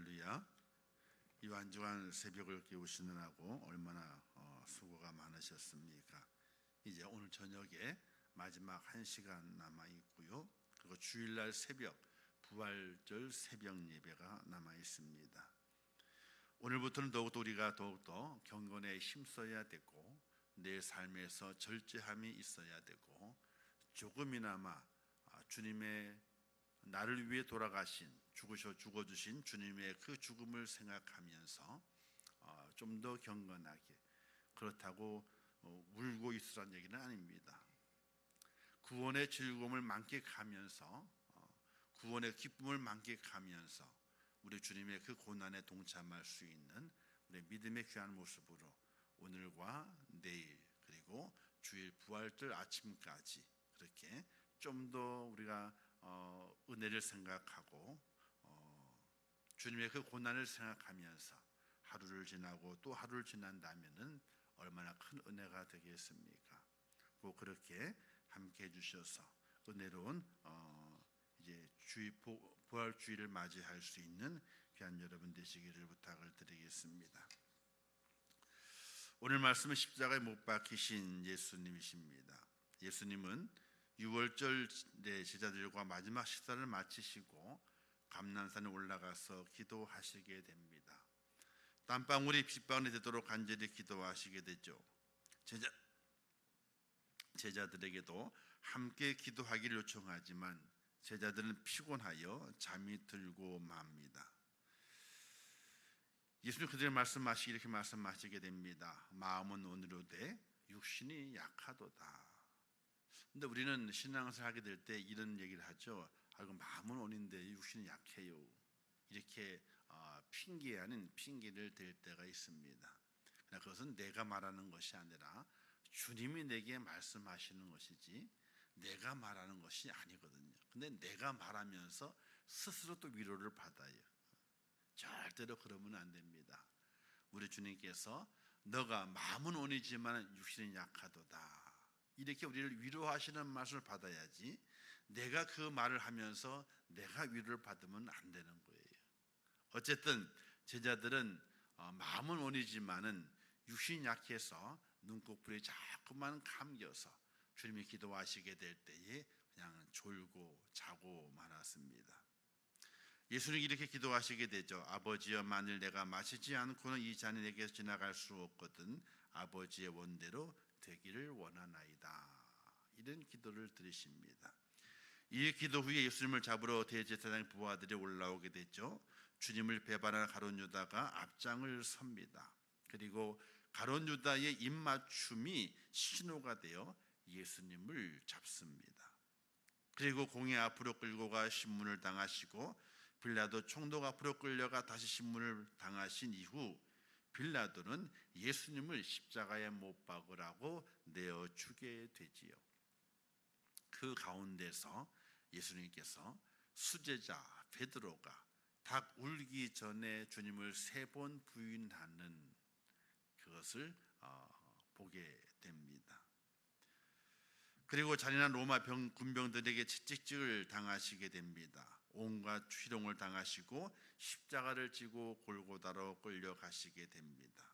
할렐루야. 이 완주한 새벽을 깨우시느라고 얼마나 수고가 많으셨습니까? 이제 오늘 저녁에 마지막 1시간 남아 있고요. 그리고 주일날 새벽 부활절 새벽 예배가 남아 있습니다. 오늘부터는 더욱더 우리가 더욱더 경건에 힘써야 되고 내 삶에서 절제함이 있어야 되고 조금이나마 주님의 나를 위해 돌아가신 죽어주신 주님의 그 죽음을 생각하면서 좀 더 경건하게, 그렇다고 울고 있으란 얘기는 아닙니다. 구원의 즐거움을 만끽하면서 구원의 기쁨을 만끽하면서 우리 주님의 그 고난에 동참할 수 있는 우리 믿음의 귀한 모습으로 오늘과 내일 그리고 주일 부활절 아침까지 그렇게 좀 더 우리가 은혜를 생각하고 주님의 그 고난을 생각하면서 하루를 지나고 또 하루를 지난다면은 얼마나 큰 은혜가 되겠습니까? 꼭 그렇게 함께 해주셔서 은혜로운 이제 부활 주일을 맞이할 수 있는 귀한 여러분 되시기를 부탁을 드리겠습니다. 오늘 말씀은 십자가에 못 박히신 예수님이십니다. 예수님은 유월절 제자들과 마지막 식사를 마치시고 감난산에 올라가서 기도하시게 됩니다. 땀방울이 빗방울이 되도록 간절히 기도하시게 되죠. 제자들에게도 함께 기도하기를 요청하지만 제자들은 피곤하여 잠이 들고 맙니다. 예수님 그들의 말씀하시기 이렇게 말씀하시게 됩니다. 마음은 온유로되 육신이 약하도다. 근데 우리는 신앙생활 하게 될 때 이런 얘기를 하죠. 이거 마음은 온인데 육신이 약해요. 이렇게 핑계하는 핑계를 댈 때가 있습니다. 그러나 그것은 내가 말하는 것이 아니라 주님이 내게 말씀하시는 것이지 내가 말하는 것이 아니거든요. 근데 내가 말하면서 스스로 또 위로를 받아요. 절대로 그러면 안 됩니다. 우리 주님께서 너가 마음은 온이지만 육신은 약하도다, 이렇게 우리를 위로하시는 말씀을 받아야지 내가 그 말을 하면서 내가 위로를 받으면 안 되는 거예요. 어쨌든 제자들은 마음은 온이지만은 육신이 약해서 눈꺼풀이 자꾸만 감겨서 주님이 기도하시게 될 때에 그냥 졸고 자고 말았습니다. 예수님이 이렇게 기도하시게 되죠. 아버지여, 만일 내가 마시지 않고는 이 잔이 내게서 지나갈 수 없거든 아버지의 원대로 되기를 원하나이다. 이런 기도를 드리십니다. 이 기도 후에 예수님을 잡으러 대제사장 부하들이 올라오게 됐죠. 주님을 배반한 가룟 유다가 앞장을 섭니다. 그리고 가룟 유다의 입맞춤이 신호가 되어 예수님을 잡습니다. 그리고 공회 앞으로 끌고 가 신문을 당하시고 빌라도 총독 앞으로 끌려가 다시 신문을 당하신 이후 빌라도는 예수님을 십자가에 못 박으라고 내어주게 되지요. 그 가운데서 예수님께서 수제자 베드로가 닭 울기 전에 주님을 3번 부인하는 그것을 보게 됩니다. 그리고 잔인한 로마 군병들에게 채찍질을 당하시게 됩니다. 온갖 희롱을 당하시고 십자가를 지고 골고다로 끌려가시게 됩니다.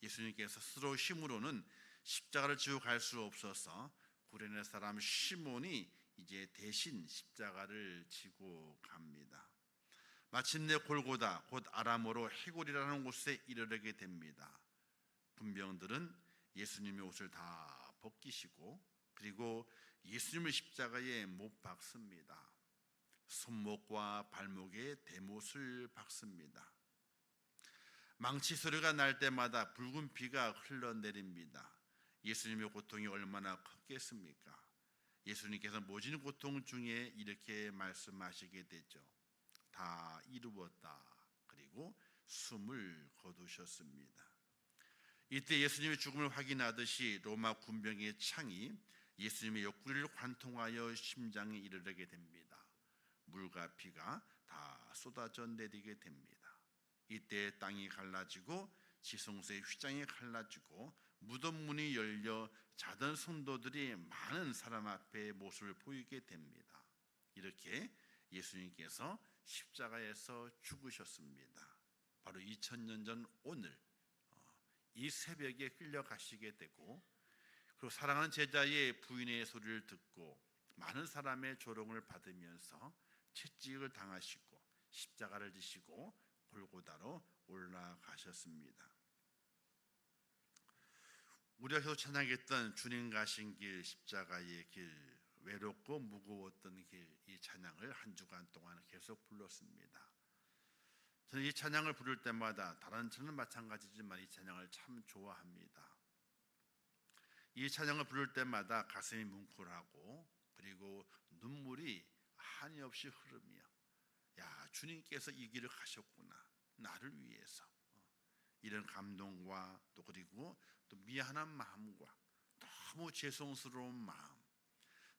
예수님께서 스스로 힘으로는 십자가를 지고 갈 수 없어서 구레네 사람 시몬이 이제 대신 십자가를 지고 갑니다. 마침내 골고다, 곧 아람어로 해골이라는 곳에 이르게 됩니다. 군병들은 예수님의 옷을 다 벗기시고 그리고 예수님을 십자가에 못 박습니다. 손목과 발목에 대못을 박습니다. 망치 소리가 날 때마다 붉은 피가 흘러내립니다. 예수님의 고통이 얼마나 컸겠습니까? 예수님께서 모진 고통 중에 이렇게 말씀하시게 되죠. 다 이루었다. 그리고 숨을 거두셨습니다. 이때 예수님의 죽음을 확인하듯이 로마 군병의 창이 예수님의 옆구리를 관통하여 심장에 이르게 됩니다. 물과 피가 다 쏟아져 내리게 됩니다. 이때 땅이 갈라지고 지성소의 휘장이 갈라지고 무덤 문이 열려 자던 성도들이 많은 사람 앞에 모습을 보이게 됩니다. 이렇게 예수님께서 십자가에서 죽으셨습니다. 바로 2000년 전 오늘 이 새벽에 끌려가시게 되고, 그리고 사랑하는 제자의 부인의 소리를 듣고 많은 사람의 조롱을 받으면서 채찍을 당하시고 십자가를 지시고 골고다로 올라가셨습니다. 우리가 계속 찬양했던 주님 가신 길, 십자가의 길, 외롭고 무거웠던 길, 이 찬양을 한 주간 동안 계속 불렀습니다. 저는 이 찬양을 부를 때마다, 다른 저는 마찬가지지만 이 찬양을 참 좋아합니다. 이 찬양을 부를 때마다 가슴이 뭉클하고, 그리고 눈물이 한이 없이 흐르며, 야, 주님께서 이 길을 가셨구나, 나를 위해서. 이런 감동과 그리고 또 미안한 마음과 너무 죄송스러운 마음,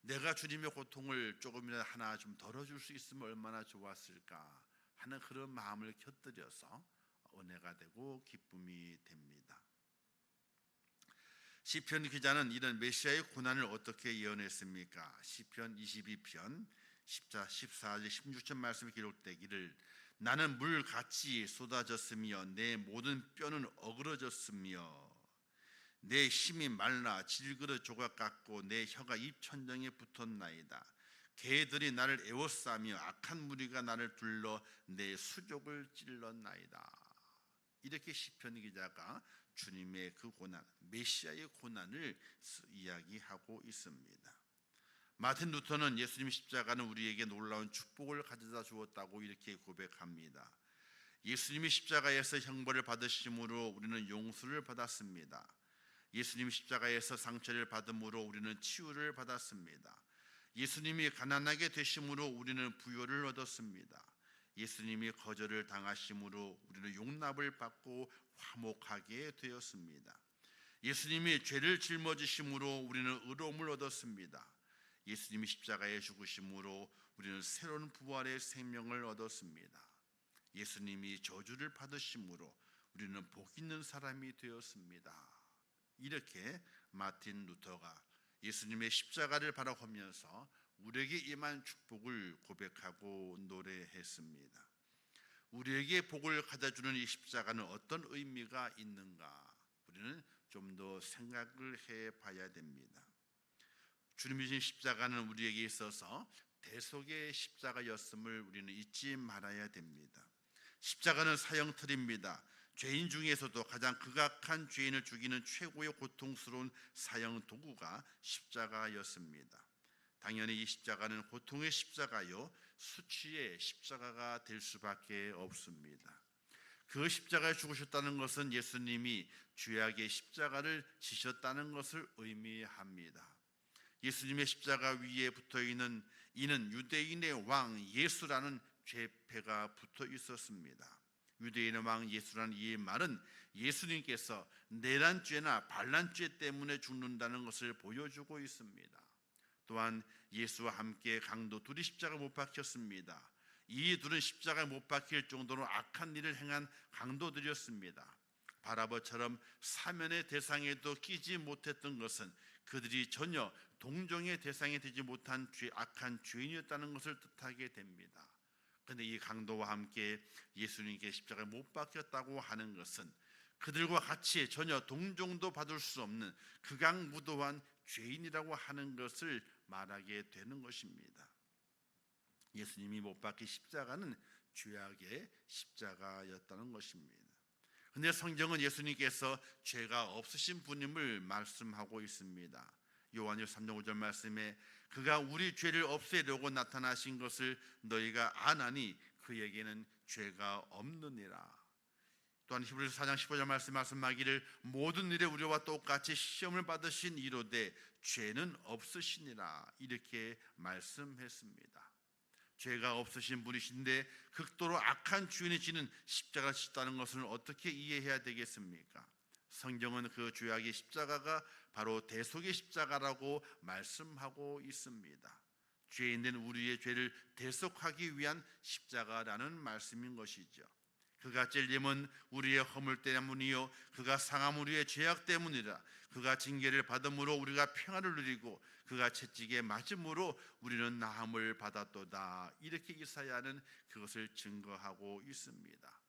내가 주님의 고통을 조금이라도 하나 좀 덜어줄 수 있으면 얼마나 좋았을까 하는 그런 마음을 곁들여서 은혜가 되고 기쁨이 됩니다. 시편 기자는 이런 메시아의 고난을 어떻게 예언했습니까? 시편 22편 14절 16절 말씀이 기록되기를, 나는 물같이 쏟아졌으며 내 모든 뼈는 어그러졌으며 내 힘이 말라 질그러 조각 같고 내 혀가 입천정에 붙었나이다. 개들이 나를 에워싸며 악한 무리가 나를 둘러 내 수족을 찔렀나이다. 이렇게 시편 기자가 주님의 그 고난, 메시아의 고난을 이야기하고 있습니다. 마틴 루터는 예수님 십자가는 우리에게 놀라운 축복을 가져다 주었다고 이렇게 고백합니다. 예수님이 십자가에서 형벌을 받으심으로 우리는 용서를 받았습니다. 예수님 십자가에서 상처를 받음으로 우리는 치유를 받았습니다. 예수님이 가난하게 되심으로 우리는 부요를 얻었습니다. 예수님이 거절을 당하심으로 우리는 용납을 받고 화목하게 되었습니다. 예수님이 죄를 짊어지심으로 우리는 의로움을 얻었습니다. 예수님이 십자가에 죽으심으로 우리는 새로운 부활의 생명을 얻었습니다. 예수님이 저주를 받으심으로 우리는 복 있는 사람이 되었습니다. 이렇게 마틴 루터가 예수님의 십자가를 바라보면서 우리에게 임한 축복을 고백하고 노래했습니다. 우리에게 복을 가져주는 이 십자가는 어떤 의미가 있는가, 우리는 좀 더 생각을 해봐야 됩니다. 주님이 주신 십자가는 우리에게 있어서 대속의 십자가였음을 우리는 잊지 말아야 됩니다. 십자가는 사형틀입니다. 죄인 중에서도 가장 극악한 죄인을 죽이는 최고의 고통스러운 사형 도구가 십자가였습니다. 당연히 이 십자가는 고통의 십자가요, 수치의 십자가가 될 수밖에 없습니다. 그 십자가에 죽으셨다는 것은 예수님이 죄악의 십자가를 지셨다는 것을 의미합니다. 예수님의 십자가 위에 붙어있는 이는 유대인의 왕 예수라는 죄패가 붙어 있었습니다. 유대인의 왕 예수라는 이 말은 예수님께서 내란 죄나 반란 죄 때문에 죽는다는 것을 보여주고 있습니다. 또한 예수와 함께 강도 둘이 십자가 못 박혔습니다. 이 둘은 십자가에 못 박힐 정도로 악한 일을 행한 강도들이었습니다. 바라바처럼 사면의 대상에도 끼지 못했던 것은 그들이 전혀 동정의 대상이 되지 못한 악한 죄인이었다는 것을 뜻하게 됩니다. 그런데 이 강도와 함께 예수님께 십자가에 못 박혔다고 하는 것은 그들과 같이 전혀 동정도 받을 수 없는 극악무도한 죄인이라고 하는 것을 말하게 되는 것입니다. 예수님이 못 박힌 십자가는 죄악의 십자가였다는 것입니다. 그런데 성경은 예수님께서 죄가 없으신 분임을 말씀하고 있습니다. 요한일서 3장 5절 말씀에 그가 우리 죄를 없애려고 나타나신 것을 너희가 아나니 그에게는 죄가 없느니라. 또한 히브리서 4장 15절 말씀하기를 모든 일에 우리와 똑같이 시험을 받으신 이로되 죄는 없으시니라, 이렇게 말씀했습니다. 죄가 없으신 분이신데 극도로 악한 주인이 지는 십자가를 지셨다는 것을 어떻게 이해해야 되겠습니까? 성경은 그 죄악의 십자가가 바로 대속의 십자가라고 말씀하고 있습니다. 죄인된 우리의 죄를 대속하기 위한 십자가라는 말씀인 것이죠. 그가 찔림은 우리의 허물 때문이요 그가 상함 우리의 죄악 때문이라. 그가 징계를 받음으로 우리가 평안을 누리고 그가 채찍에 맞음으로 우리는 나음을 받았도다. 이렇게 이사야는 그것을 증거하고 있습니다.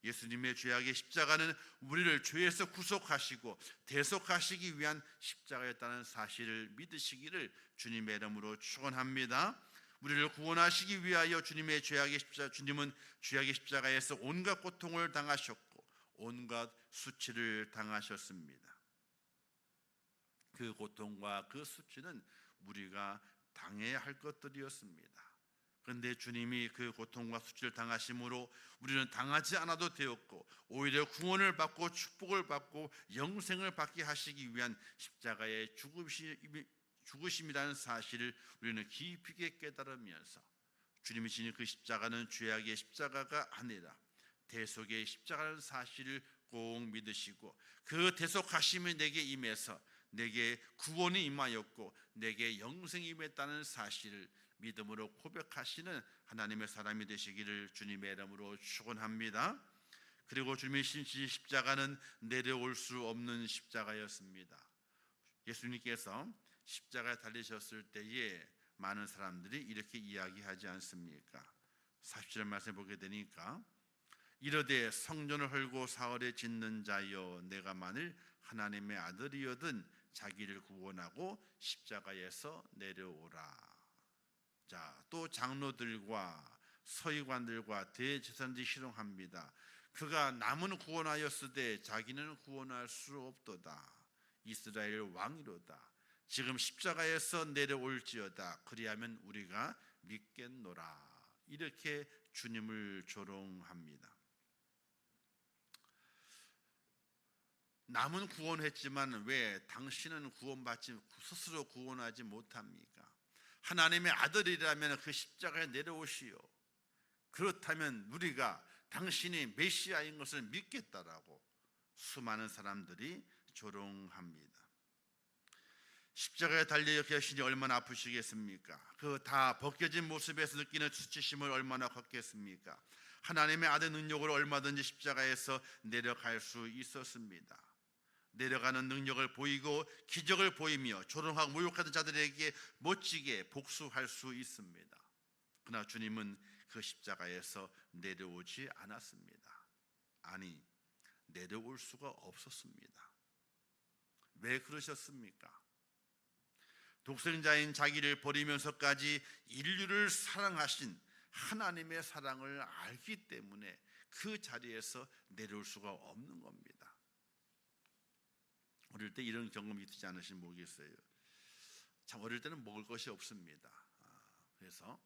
예수님의 죄악의 십자가는 우리를 죄에서 구속하시고 대속하시기 위한 십자가였다는 사실을 믿으시기를 주님의 이름으로 축원합니다. 우리를 구원하시기 위하여 주님은 죄악의 십자가에서 온갖 고통을 당하셨고 온갖 수치를 당하셨습니다. 그 고통과 그 수치는 우리가 당해야 할 것들이었습니다. 그런데 주님이 그 고통과 수치를 당하심으로 우리는 당하지 않아도 되었고 오히려 구원을 받고 축복을 받고 영생을 받게 하시기 위한 십자가의 죽으심이라는 사실을 우리는 깊이 있게 깨달으면서 주님이 지닌 그 십자가는 죄악의 십자가가 아니라 대속의 십자가라는 사실을 꼭 믿으시고 그 대속하심이 내게 임해서 내게 구원이 임하였고 내게 영생이 임했다는 사실을 믿음으로 고백하시는 하나님의 사람이 되시기를 주님의 이름으로 축원합니다. 그리고 주님의 신신 십자가는 내려올 수 없는 십자가였습니다. 예수님께서 십자가에 달리셨을 때에 많은 사람들이 이렇게 이야기하지 않습니까? 40절 말씀 보게 되니까 이르되 성전을 헐고 사흘에 짓는 자여 내가 만일 하나님의 아들이여든 자기를 구원하고 십자가에서 내려오라. 자, 또 장로들과 서기관들과 대제사장들이 희롱합니다. 그가 남은 구원하였으되 자기는 구원할 수 없도다. 이스라엘 왕이로다. 지금 십자가에서 내려올지어다. 그리하면 우리가 믿겠노라. 이렇게 주님을 조롱합니다. 남은 구원했지만 왜 당신은 구원받지 스스로 구원하지 못합니까? 하나님의 아들이라면 그 십자가에 내려오시오. 그렇다면 우리가 당신이 메시아인 것을 믿겠다라고 수많은 사람들이 조롱합니다. 십자가에 달려 계시니 얼마나 아프시겠습니까? 그 다 벗겨진 모습에서 느끼는 수치심을 얼마나 컸겠습니까? 하나님의 아들 능력으로 얼마든지 십자가에서 내려갈 수 있었습니다. 내려가는 능력을 보이고 기적을 보이며 조롱하고 모욕하던 자들에게 멋지게 복수할 수 있습니다. 그러나 주님은 그 십자가에서 내려오지 않았습니다. 아니, 내려올 수가 없었습니다. 왜 그러셨습니까? 독생자인 자기를 버리면서까지 인류를 사랑하신 하나님의 사랑을 알기 때문에 그 자리에서 내려올 수가 없는 겁니다. 어릴 때 이런 경험이 있지 않으신 모르겠어요. 참 어릴 때는 먹을 것이 없습니다. 그래서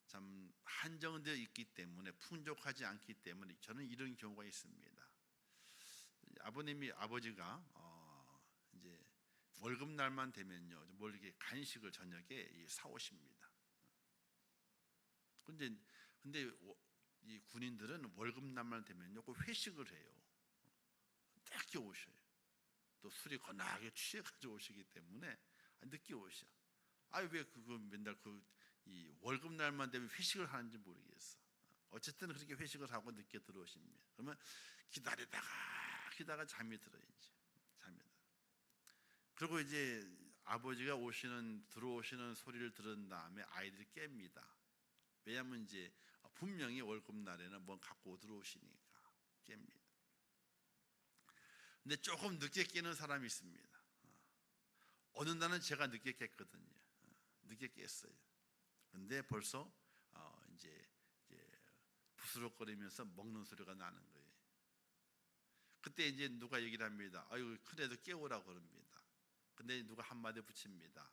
참 한정되어 있기 때문에 풍족하지 않기 때문에 저는 이런 경우가 있습니다. 아버지가 이제 월급날만 되면요, 뭘 이렇게 간식을 저녁에 사오십니다. 근데 이 군인들은 월급날만 되면요, 꼭 회식을 해요. 늦게 오셔요. 또 술이 거나하게 취해가지고 오시기 때문에 늦게 오셔. 왜 그거 맨날 이 월급날만 되면 회식을 하는지 모르겠어. 어쨌든 그렇게 회식을 하고 늦게 들어오십니다. 그러면 기다가 잠이 들어요. 잠이 들어. 그리고 이제 아버지가 들어오시는 소리를 들은 다음에 아이들이 깹니다. 왜냐하면 이제 분명히 월급날에는 뭐 갖고 들어오시니까 깹니다. 근데 조금 늦게 깨는 사람이 있습니다. 어느 날은 제가 늦게 깼거든요. 늦게 깼어요. 근데 벌써 이제 부스럭거리면서 먹는 소리가 나는 거예요. 그때 이제 누가 얘기를 합니다. 아유, 그래도 깨우라고 그럽니다. 근데 누가 한마디 붙입니다.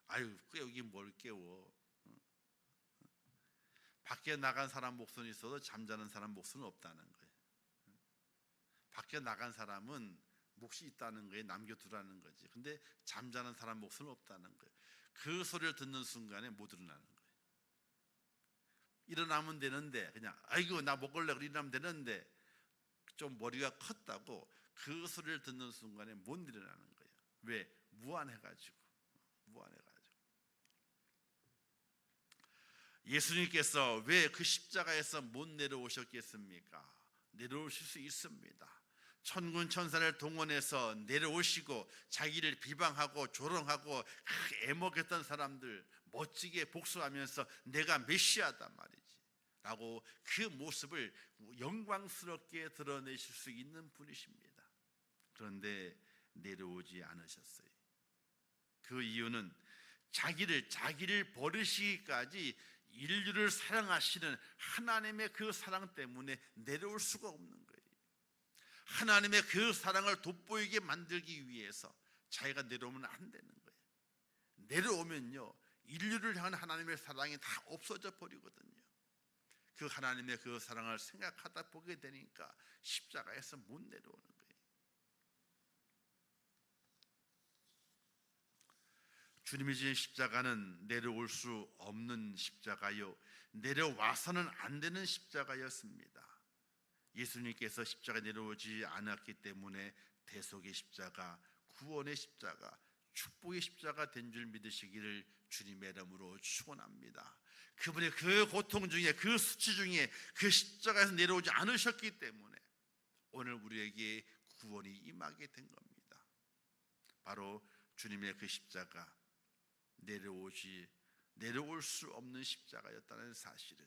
아유, 여기 뭘 깨워. 밖에 나간 사람 목소리 있어도 잠자는 사람 목소리는 없다는 거예요. 밖에 나간 사람은 몫이 있다는 거에 남겨두라는 거지. 근데 잠자는 사람 몫은 없다는 거예요. 그 소리를 듣는 순간에 못 일어나는 거예요. 일어나면 되는데 그냥 아이고 나 먹을래 그러고 일어나면 되는데 좀 머리가 컸다고 그 소리를 듣는 순간에 못 일어나는 거예요. 왜? 무안해가지고. 예수님께서 왜 그 십자가에서 못 내려오셨겠습니까? 내려오실 수 있습니다. 천군 천사를 동원해서 내려오시고 자기를 비방하고 조롱하고 애먹였던 사람들 멋지게 복수하면서 내가 메시아다 말이지 라고 그 모습을 영광스럽게 드러내실 수 있는 분이십니다. 그런데 내려오지 않으셨어요. 그 이유는 자기를 버리시기까지 인류를 사랑하시는 하나님의 그 사랑 때문에 내려올 수가 없는 거예요. 하나님의 그 사랑을 돋보이게 만들기 위해서 자기가 내려오면 안 되는 거예요. 내려오면요 인류를 향한 하나님의 사랑이 다 없어져 버리거든요. 그 하나님의 그 사랑을 생각하다 보게 되니까 십자가에서 못 내려오는 거예요. 주님이 지신 십자가는 내려올 수 없는 십자가요, 내려와서는 안 되는 십자가였습니다. 예수님께서 십자가 내려오지 않았기 때문에 대속의 십자가, 구원의 십자가, 축복의 십자가 된 줄 믿으시기를 주님의 이름으로 축원합니다. 그분의 그 고통 중에, 그 수치 중에 그 십자가에서 내려오지 않으셨기 때문에 오늘 우리에게 구원이 임하게 된 겁니다. 바로 주님의 그 십자가, 내려올 수 없는 십자가였다는 사실을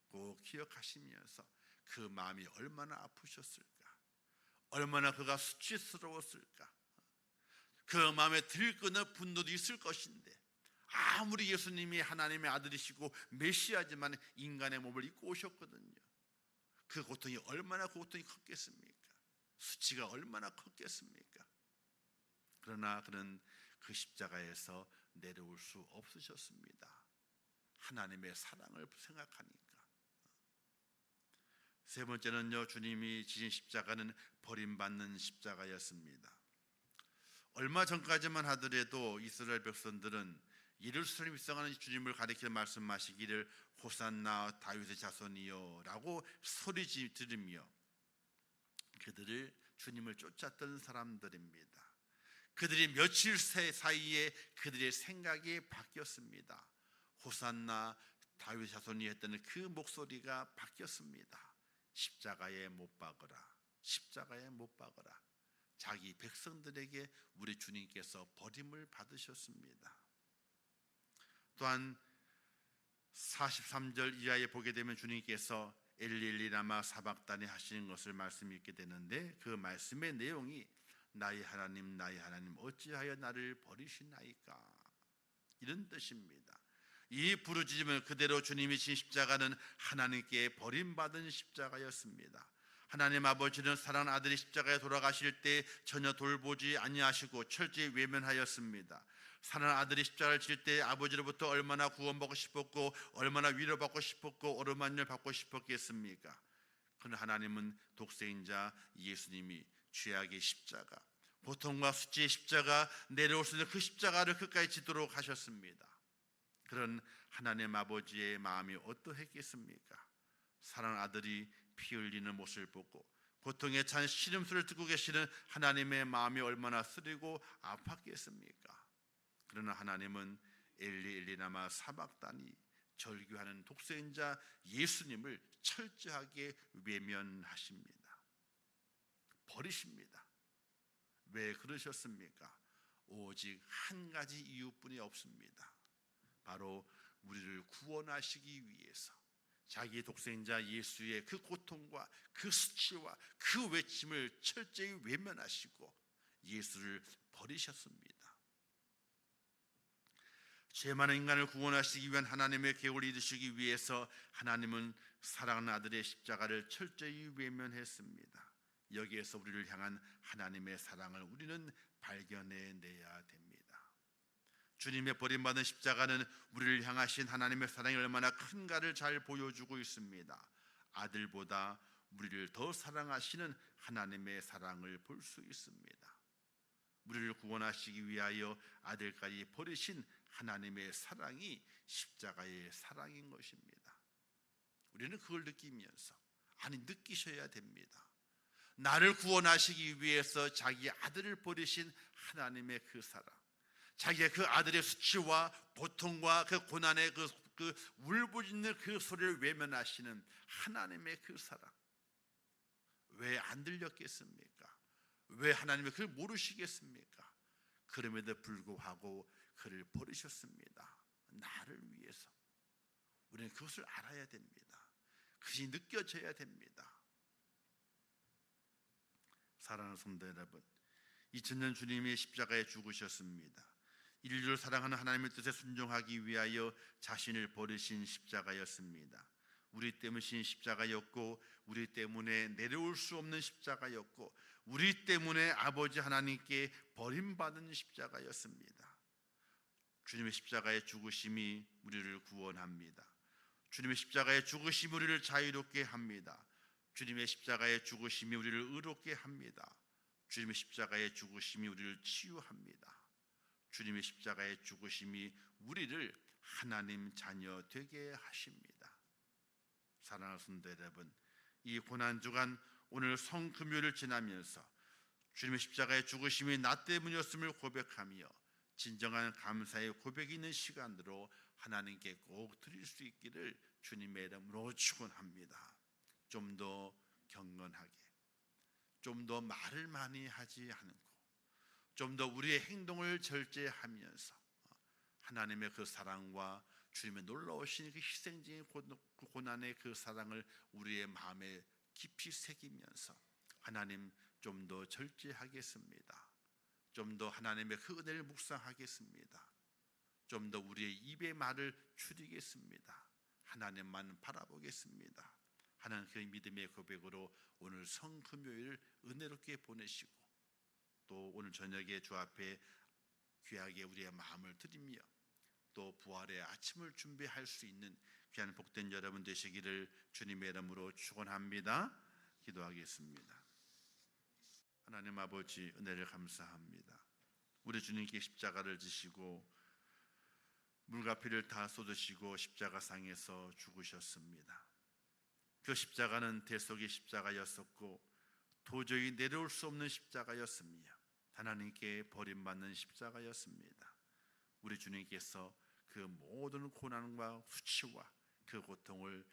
꼭 기억하시면서 그 마음이 얼마나 아프셨을까, 얼마나 그가 수치스러웠을까, 그 마음에 들끓는 분노도 있을 것인데 아무리 예수님이 하나님의 아들이시고 메시아지만 인간의 몸을 입고 오셨거든요. 그 고통이 얼마나 그 고통이 컸겠습니까? 수치가 얼마나 컸겠습니까? 그러나 그는 그 십자가에서 내려올 수 없으셨습니다. 하나님의 사랑을 생각하니까. 세 번째는요, 주님이 지신 십자가는 버림받는 십자가였습니다. 얼마 전까지만 하더라도 이스라엘 백성들은 예루살렘 입성하는 주님을 가리켜 말씀하시기를 호산나 다윗의 자손이여 라고 소리 지르며 그들을 주님을 쫓았던 사람들입니다. 그들이 며칠 사이에 그들의 생각이 바뀌었습니다. 호산나 다윗 자손이 했던 그 목소리가 바뀌었습니다. 십자가에 못 박으라, 십자가에 못 박으라. 자기 백성들에게 우리 주님께서 버림을 받으셨습니다. 또한 43절 이하에 보게 되면 주님께서 엘리 라마 사박다니 하시는 것을 말씀 읽게 되는데, 그 말씀의 내용이 나의 하나님 어찌하여 나를 버리시나이까, 이런 뜻입니다. 이 부르짖음을 그대로 주님이 진 십자가는 하나님께 버림받은 십자가였습니다. 하나님 아버지는 사랑하는 아들이 십자가에 돌아가실 때 전혀 돌보지 아니하시고 철저히 외면하였습니다. 사랑하는 아들이 십자가를 질 때 아버지로부터 얼마나 구원받고 싶었고 얼마나 위로받고 싶었고 어루만을 받고 싶었겠습니까? 그러나 하나님은 독생자 예수님이 죄악의 십자가, 고통과 수치의 십자가, 내려올 수 있는 그 십자가를 끝까지 지도록 하셨습니다. 그런 하나님 아버지의 마음이 어떠했겠습니까? 사랑하는 아들이 피 흘리는 모습을 보고 고통에 찬 신음소리를 듣고 계시는 하나님의 마음이 얼마나 쓰리고 아팠겠습니까? 그러나 하나님은 엘리 라마 사박다니, 절규하는 독생자 예수님을 철저하게 외면하십니다. 버리십니다. 왜 그러셨습니까? 오직 한 가지 이유뿐이 없습니다. 바로 우리를 구원하시기 위해서 자기 독생자 예수의 그 고통과 그 수치와 그 외침을 철저히 외면하시고 예수를 버리셨습니다. 죄 많은 인간을 구원하시기 위한 하나님의 계획을 이루시기 위해서 하나님은 사랑하는 아들의 십자가를 철저히 외면했습니다. 여기에서 우리를 향한 하나님의 사랑을 우리는 발견해내야 됩니다. 주님의 버림받은 십자가는 우리를 향하신 하나님의 사랑이 얼마나 큰가를 잘 보여주고 있습니다. 아들보다 우리를 더 사랑하시는 하나님의 사랑을 볼 수 있습니다. 우리를 구원하시기 위하여 아들까지 버리신 하나님의 사랑이 십자가의 사랑인 것입니다. 우리는 그걸 느끼면서, 느끼셔야 됩니다. 나를 구원하시기 위해서 자기 아들을 버리신 하나님의 그 사랑, 자기의 그 아들의 수치와 고통과 그 고난의 그 그 울부짖는 그 소리를 외면하시는 하나님의 그 사랑, 왜 안 들렸겠습니까? 왜 하나님이 그를 모르시겠습니까? 그럼에도 불구하고 그를 버리셨습니다. 나를 위해서. 우리는 그것을 알아야 됩니다. 그것이 느껴져야 됩니다. 사랑하는 성도 여러분, 2000년 주님이 십자가에 죽으셨습니다. 인류를 사랑하는 하나님의 뜻에 순종하기 위하여 자신을 버리신 십자가였습니다. 우리 때문이신 십자가였고, 우리 때문에 내려올 수 없는 십자가였고, 우리 때문에 아버지 하나님께 버림받은 십자가였습니다. 주님의 십자가의 죽으심이 우리를 구원합니다. 주님의 십자가의 죽으심이 우리를 자유롭게 합니다. 주님의 십자가의 죽으심이 우리를 의롭게 합니다. 주님의 십자가의 죽으심이 우리를 치유합니다. 주님의 십자가의 죽으심이 우리를 하나님 자녀 되게 하십니다. 사랑하는 성도 여러분, 이 고난주간 오늘 성금요일을 지나면서 주님의 십자가의 죽으심이 나 때문이었음을 고백하며 진정한 감사의 고백이 있는 시간으로 하나님께 꼭 드릴 수 있기를 주님의 이름으로 축원합니다. 좀 더 경건하게, 좀 더 말을 많이 하지 않고, 좀 더 우리의 행동을 절제하면서 하나님의 그 사랑과 주님의 놀라우신 그 희생적인 고난의 그 사랑을 우리의 마음에 깊이 새기면서 하나님 좀 더 절제하겠습니다. 좀 더 하나님의 그 은혜를 묵상하겠습니다. 좀 더 우리의 입의 말을 줄이겠습니다. 하나님만 바라보겠습니다 하는 그 믿음의 고백으로 오늘 성금요일을 은혜롭게 보내시고, 또 오늘 저녁에 주 앞에 귀하게 우리의 마음을 드리며 또 부활의 아침을 준비할 수 있는 귀한 복된 여러분 되시기를 주님의 이름으로 축원합니다. 기도하겠습니다. 하나님 아버지, 은혜를 감사합니다. 우리 주님께 십자가를 지시고 물과 피를 다 쏟으시고 십자가상에서 죽으셨습니다. 그 십자가는 대속의 십자가였었고 도저히 내려올 수 없는 십자가였으며 하나님께 버림받는 십자가였습니다. 우리 주님께서 그 모든 고난과 수치와 그 고통을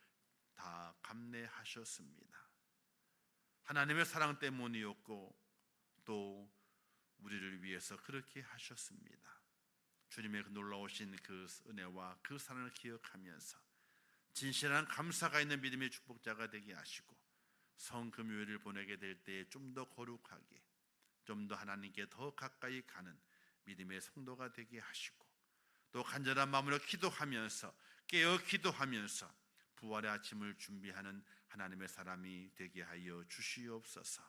다 감내하셨습니다. 하나님의 사랑 때문이었고 또 우리를 위해서 그렇게 하셨습니다. 주님의 그 놀라우신 그 은혜와 그 사랑을 기억하면서 진실한 감사가 있는 믿음의 축복자가 되게 하시고, 성금요일을 보내게 될 때 좀 더 거룩하게, 좀 더 하나님께 더 가까이 가는 믿음의 성도가 되게 하시고, 또 간절한 마음으로 기도하면서 깨어 기도하면서 부활의 아침을 준비하는 하나님의 사람이 되게 하여 주시옵소서.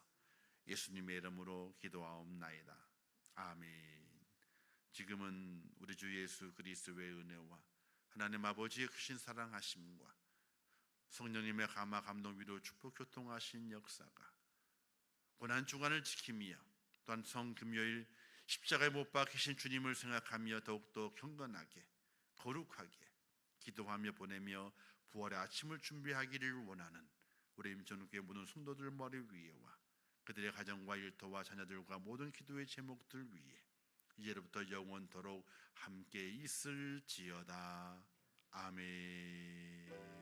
예수님의 이름으로 기도하옵나이다. 아멘. 지금은 우리 주 예수 그리스도의 은혜와 하나님 아버지의 크신 사랑하심과 성령님의 감화 감동 위로 축복 교통하신 역사가 고난 주간을 지키며 또한 성금요일 십자가에 못 박히신 주님을 생각하며 더욱더 경건하게 거룩하게 기도하며 보내며 부활의 아침을 준비하기를 원하는 우리 임천국의 모든 성도들 머리 위에와 그들의 가정과 일터와 자녀들과 모든 기도의 제목들 위에 이제로부터 영원토록 함께 있을지어다. 아멘.